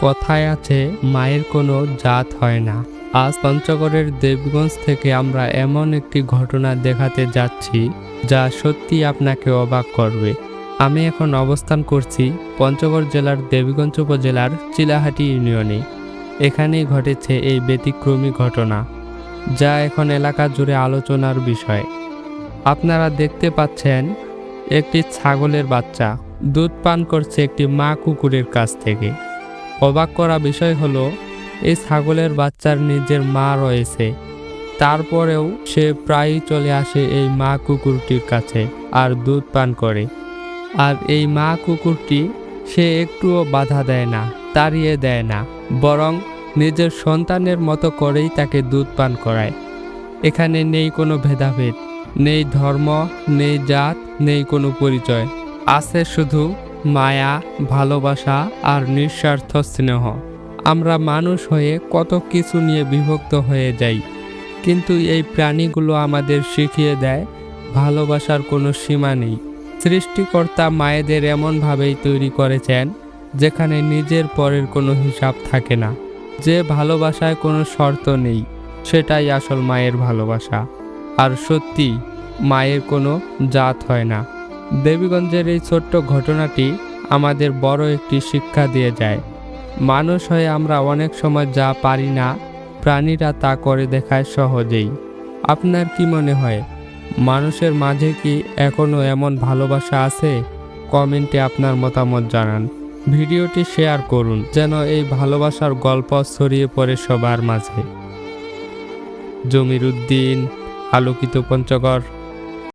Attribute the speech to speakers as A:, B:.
A: কথায় আছে মায়ের কোনো জাত হয় না। আজ পঞ্চগড়ের দেবগঞ্জ থেকে আমরা এমন একটি ঘটনা দেখাতে যাচ্ছি যা সত্যি আপনাকে অবাক করবে। আমি এখন অবস্থান করছি পঞ্চগড় জেলার দেবীগঞ্জ উপজেলার চিলাহাটি ইউনিয়নে। এখানেই ঘটেছে এই ব্যতিক্রমী ঘটনা, যা এখন এলাকা জুড়ে আলোচনার বিষয়। আপনারা দেখতে পাচ্ছেন একটি ছাগলের বাচ্চা দুধ পান করছে একটি মা কুকুরের কাছ থেকে। অবাক করা বিষয় হলো এই ছাগলের বাচ্চার নিজের মা রয়েছে, তারপরেও সে প্রায়ই চলে আসে এই মা কুকুরটির কাছে আর দুধ পান করে। আর এই মা কুকুরটি সে একটুও বাধা দেয় না, তাড়িয়ে দেয় না, বরং নিজের সন্তানের মতো করেই তাকে দুধ পান করায়। এখানে নেই কোনো ভেদাভেদ, নেই ধর্ম, নেই জাত, নেই কোনো পরিচয়। আছে শুধু মায়া, ভালোবাসা আর নিঃস্বার্থ স্নেহ। আমরা মানুষ হয়ে কত কিছু নিয়ে বিভক্ত হয়ে যাই, কিন্তু এই প্রাণীগুলো আমাদের শিখিয়ে দেয় ভালোবাসার কোনো সীমা নেই। সৃষ্টিকর্তা মায়েদের এমনভাবেই তৈরি করেছেন যেখানে নিজের পরের কোনো হিসাব থাকে না। যে ভালোবাসায় কোনো শর্ত নেই, সেটাই আসল মায়ের ভালোবাসা। আর সত্যি, মায়ের কোনো জাত হয় না। দেবীগঞ্জের এই ছোট্ট ঘটনাটি আমাদের বড় একটি শিক্ষা দিয়ে যায়। মানুষ হয়ে আমরা অনেক সময় যা পারি না, প্রাণীরা তা করে দেখায় সহজেই। আপনার কি মনে হয়, মানুষের মাঝে কি এখনো এমন ভালোবাসা আছে? কমেন্টে আপনার মতামত জানান। ভিডিওটি শেয়ার করুন যেন এই ভালোবাসার গল্প ছড়িয়ে পড়ে সবার মাঝে। জমির উদ্দিন, আলোকিত পঞ্চগড়।